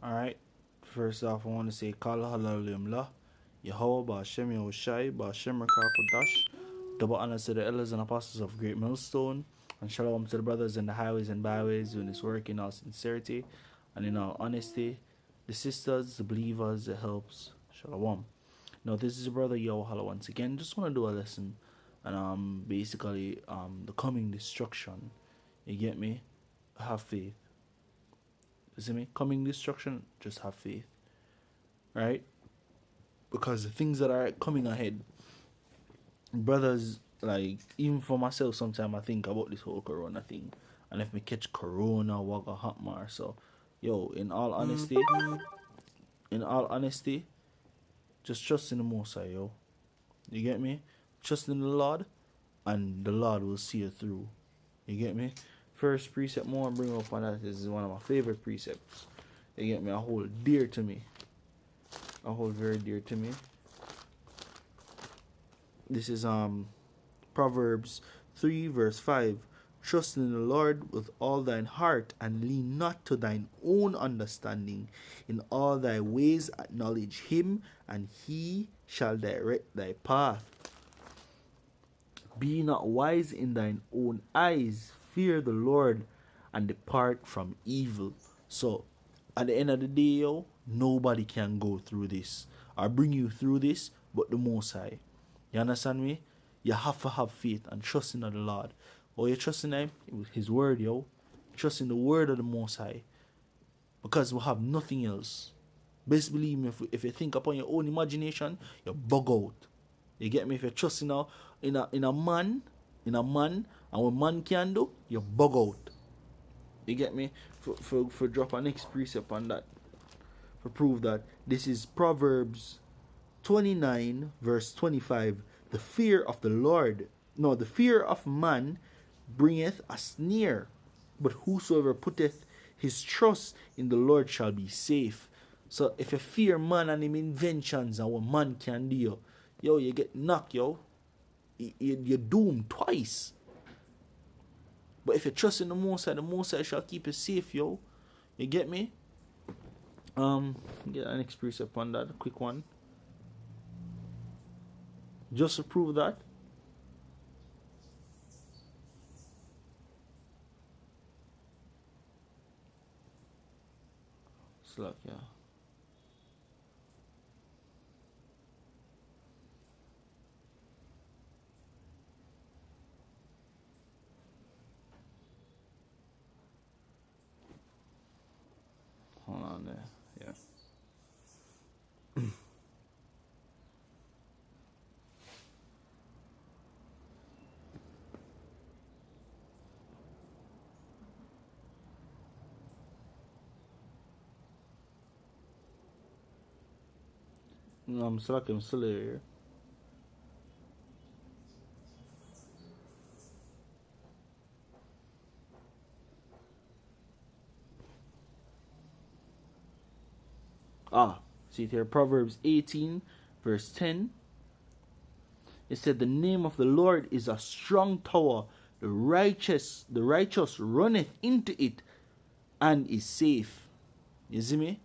Alright. First off, I want to say Kal Halalimla, Yahweh Ba'Shem Yahushai, Ba'Shem Rakakodash. Double honors to the elders and apostles of Great Millstone. And shalom to the brothers in the highways and byways doing this work in all sincerity and in all honesty. The sisters, the believers, the helps. Shalom. Now this is your brother Yahweh once again. Just want to do a lesson and basically the coming destruction. You get me? Have faith. You see me? Coming destruction, just have faith. Right? Because the things that are coming ahead, brothers, like, even for myself, sometimes I think about this whole corona thing. And if me catch corona, what gonna happen or so. Yo, in all honesty, just trust in the Most High, yo. You get me? Trust in the Lord, and the Lord will see you through. You get me? First precept more bring up on that is one of my favorite precepts. You get me? A hold dear to me. A hold very dear to me. This is Proverbs 3 verse 5. Trust in the Lord with all thine heart, and lean not to thine own understanding. In all thy ways acknowledge him, and he shall direct thy path. Be not wise in thine own eyes. Fear the Lord and depart from evil. So, at the end of the day, yo, nobody can go through this or bring you through this but the Most High. You understand me? You have to have faith and trust in the Lord. Oh, you trust in him? His word, yo. Trust in the word of the Most High. Because we have nothing else. Best believe me, if you think upon your own imagination, you bug out. You get me? If you trust in a man, and what man can do, you bug out. You get me? For drop a next precept on that. For prove that this is Proverbs 29 verse 25. The fear of man bringeth a snare, but whosoever putteth his trust in the Lord shall be safe. So if you fear man and him inventions and what man can do, yo, you get knocked, yo. You're doomed twice. But if you trust in the Most High shall keep you safe, yo. You get me? Get an next precept on that, a quick one. Just to prove that. Slack, yeah. Hold on there. Yeah. I'm Slack, I'm still here. See it here, Proverbs 18 verse 10. It said, the name of the Lord is a strong tower. The righteous runneth into it and is safe. You see me?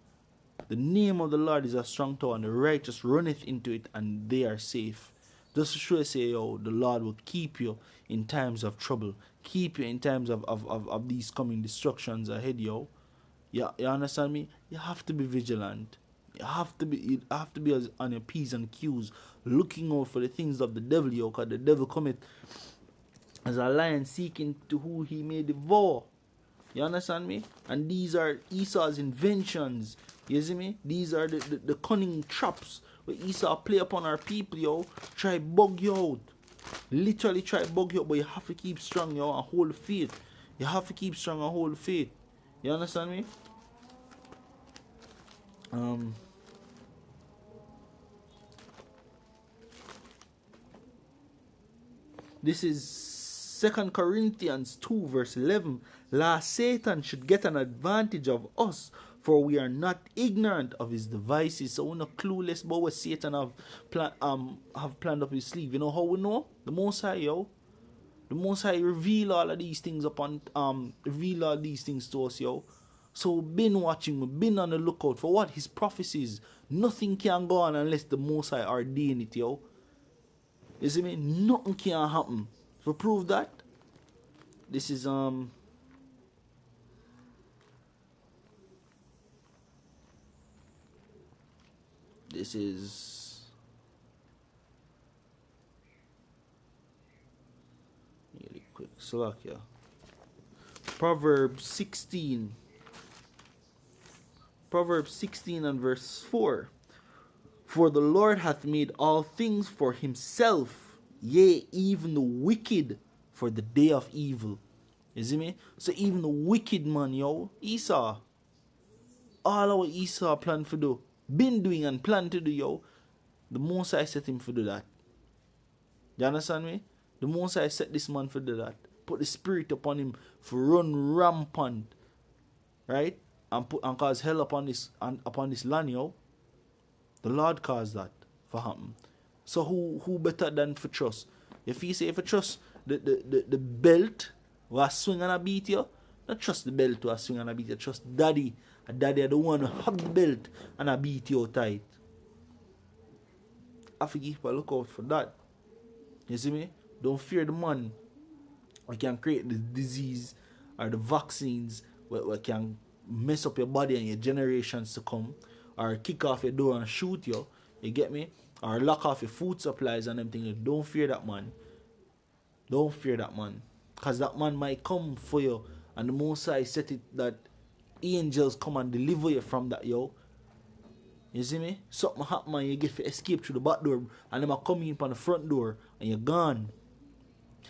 The name of the Lord is a strong tower, and the righteous runneth into it and they are safe. Just to show you, say, yo, the Lord will keep you in times of trouble. Keep you in times of these coming destructions ahead, yo. You understand me? You have to be vigilant. You have to be on your P's and Q's, looking out for the things of the devil, yo, because the devil cometh as a lion seeking to who he may devour. You understand me? And these are Esau's inventions. You see me? These are the cunning traps where Esau play upon our people, yo. Try bug you out. Literally try bug you out, but you have to keep strong, yo, and hold faith. You have to keep strong and hold faith. You understand me? This is 2 Corinthians 2 verse 11. Last Satan should get an advantage of us, for we are not ignorant of his devices. So we're not clueless about what Satan have planned up his sleeve. You know how we know? The Most High, yo. The Most High reveal all these things to us, yo. So been watching, we've been on the lookout for what his prophecies. Nothing can go on unless the Most High ordain it, yo. You see me? Nothing can happen. To prove that, this is really quick. Slovakia. Proverbs 16 and verse 4. For the Lord hath made all things for himself, yea, even the wicked for the day of evil. You see me? So even the wicked man, yo, Esau, all our Esau planned to do, been doing and planned to do, yo, the Most High set him to do that. You understand me? The Most High set this man to do that. Put the spirit upon him for run rampant, right? And cause hell upon this land, yo. The Lord caused that for happen. So who better than for trust? If you say for trust the belt was swing and a beat you, not trust the belt was swing and a beat you, trust daddy. And daddy are the one who have the belt and a beat you tight. I have to keep a lookout for that. You see me? Don't fear the man who can create the disease or the vaccines where can mess up your body and your generations to come, or kick off your door and shoot you. You get me? Or lock off your food supplies and them things. Don't fear that man. Don't fear that man. Because that man might come for you. And the Most High set it that angels come and deliver you from that, yo. You see me? Something happen and you get to escape through the back door. And them a come in on the front door. And you're gone.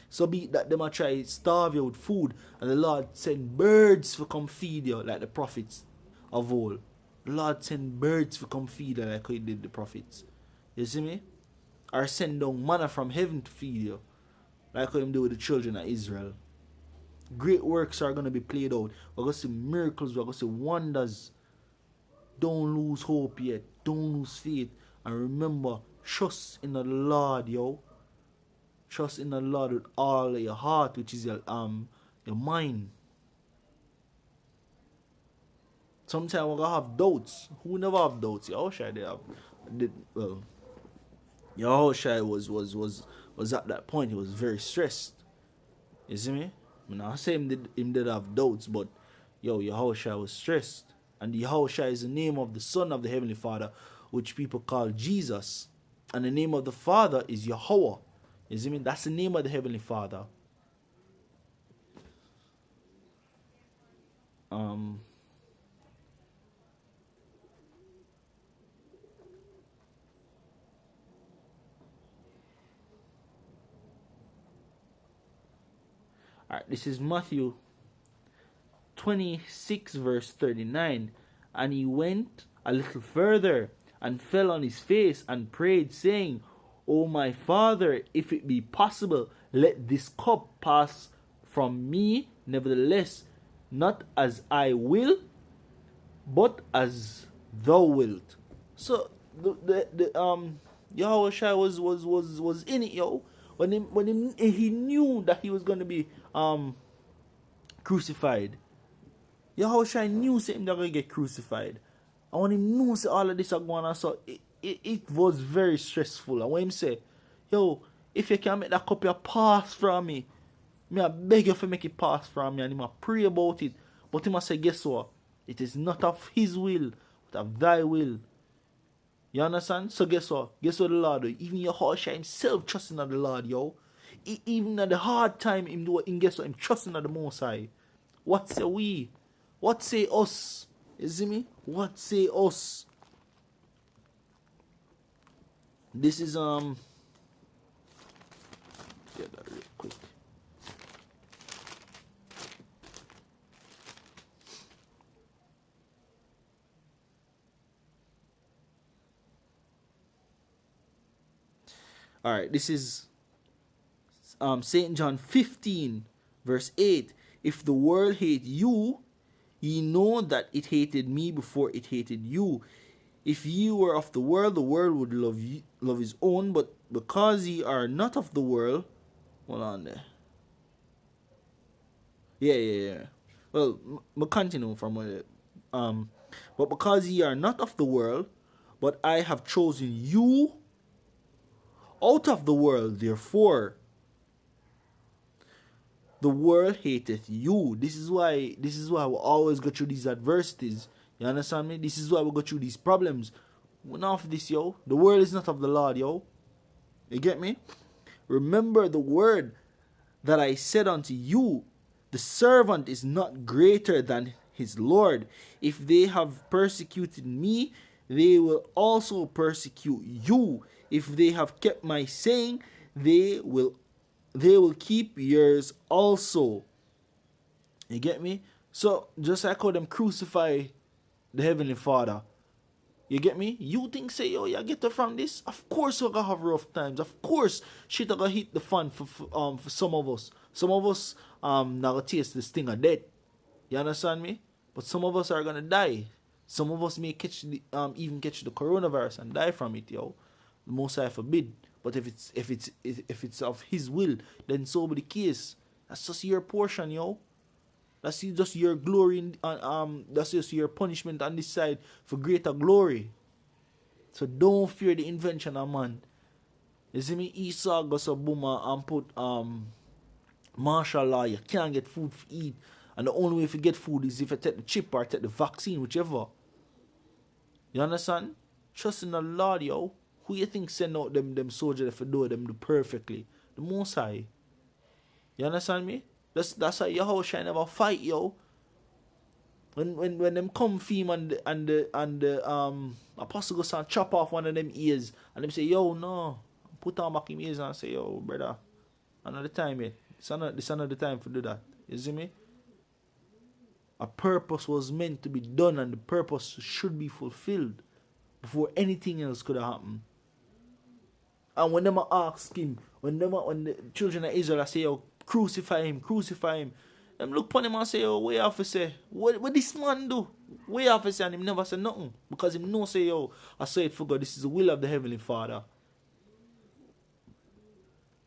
So be it that them a try starve you with food. And the Lord send birds to come feed you. Like the prophets of old. The Lord send birds to come feed you like how he did the prophets. You see me? Or send down manna from heaven to feed you. Like how him do with the children of Israel. Great works are going to be played out. We're going to see miracles. We're going to see wonders. Don't lose hope yet. Don't lose faith. And remember, trust in the Lord, yo. Trust in the Lord with all of your heart, which is your mind. Sometimes we're going to have doubts. Who never have doubts? Yahushua Yahushua was at that point. He was very stressed. You see me? I mean, I say him did have doubts, but Yahushua was stressed. And Yahushua is the name of the Son of the Heavenly Father, which people call Jesus. And the name of the Father is Yahweh. You see me? That's the name of the Heavenly Father. Alright, this is Matthew 26 verse 39. And he went a little further and fell on his face and prayed, saying, O my Father, if it be possible, let this cup pass from me. Nevertheless, not as I will, but as thou wilt. So the Yahushua was in it, yo. When he knew that he was going to be crucified. Yahushua knew something that going to get crucified. And when he knew all of this are going on, so it was very stressful. And when him say, yo, if you can make that cup your pass from me, I beg you to make it pass from me. And he must pray about it. But he must say, guess what? It is not of his will, but of thy will. You understand? So guess what? Guess what the Lord do? Even Yahushua himself trusting in the Lord, yo. Even at the hard time, him guess what? Him trusting in the Most High. What say we? What say us? You see me? What say us? This is get that real quick. Alright, this is St. John 15 verse 8. If the world hate you, ye know that it hated me before it hated you. If ye were of the world would love his own, but because ye are not of the world, hold on there. Yeah, yeah, yeah. Well, continue from um, but because ye are not of the world, but I have chosen you out of the world, therefore the world hateth you. This is why we always go through these adversities. You understand me? This is why we go through these problems. We're not of this, yo. The world is not of the Lord, yo. You get me? Remember the word that I said unto you, the servant is not greater than his Lord. If they have persecuted me, they will also persecute you. If they have kept my saying, they will keep yours also. You get me? So just like how them crucify the Heavenly Father. You get me? You think say, yo, you get it from this? Of course we're gonna have rough times. Of course shit are gonna hit the fan for some of us. Some of us not gonna taste the sting of death. You understand me? But some of us are gonna die. Some of us may even catch the coronavirus and die from it, yo. The most I forbid. But if it's of his will, then so be the case. That's just your portion, yo. That's just your glory, that's just your punishment on this side for greater glory. So don't fear the invention of man. You see me, Esau goes a boomer and put martial law. You can't get food to eat, and the only way to get food is if you take the chip or take the vaccine, whichever. You understand? Trust in the Lord, yo. Who you think send out them soldiers for do them do perfectly? The Most High. You understand me? That's why Yahushua never fight, yo. When them come fame and the apostle goes and chop off one of them ears and them say, yo, no, put on back him ears and say, yo, brother, another time yet. This another time for do that. You see me? A purpose was meant to be done and the purpose should be fulfilled before anything else could have happened. And when them ask him, when the children of Israel say, yo, crucify him, them look upon him and say, yo, what you have to say? What this man do? What you have to say? And him never say nothing. Because him no say, yo, I say it for God, this is the will of the Heavenly Father.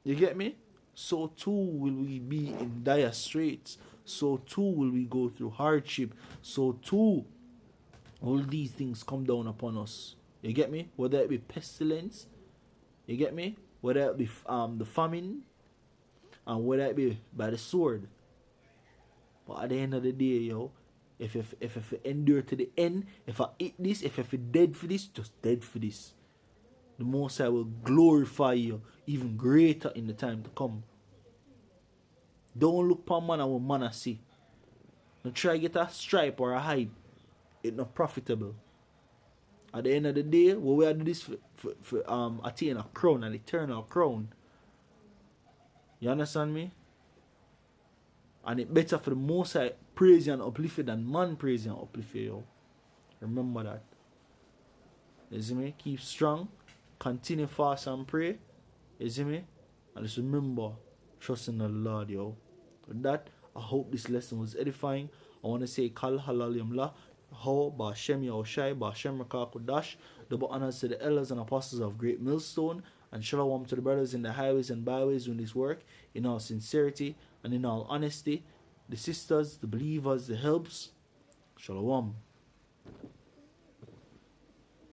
You get me? So too will we be in dire straits. So too will we go through hardship. So too all these things come down upon us. You get me? Whether it be pestilence, you get me? Whether it be the famine, and whether it be by the sword. But at the end of the day, yo, if I endure to the end, if I eat this, if I dead for this, just dead for this. The Most High will glorify you even greater in the time to come. Don't look upon man and what man see. Don't try to get a stripe or a hide. It's not profitable. At the end of the day, what we are do this for attain a crown, an eternal crown. You understand me? And it's better for the Most High praise you and uplift you than man praise you and uplift you. Remember that. You see me? Keep strong. Continue fast and pray. You see me? And just remember, trust in the Lord, yo. With that, I hope this lesson was edifying. I want to say, Kal Halal Yamla, Ho, Bashem Yahushai, Bashem Rakakudash, double honors to the elders and apostles of Great Millstone, and shalom to the brothers in the highways and byways doing this work in all sincerity and in all honesty. The sisters, the believers, the helps, shalom.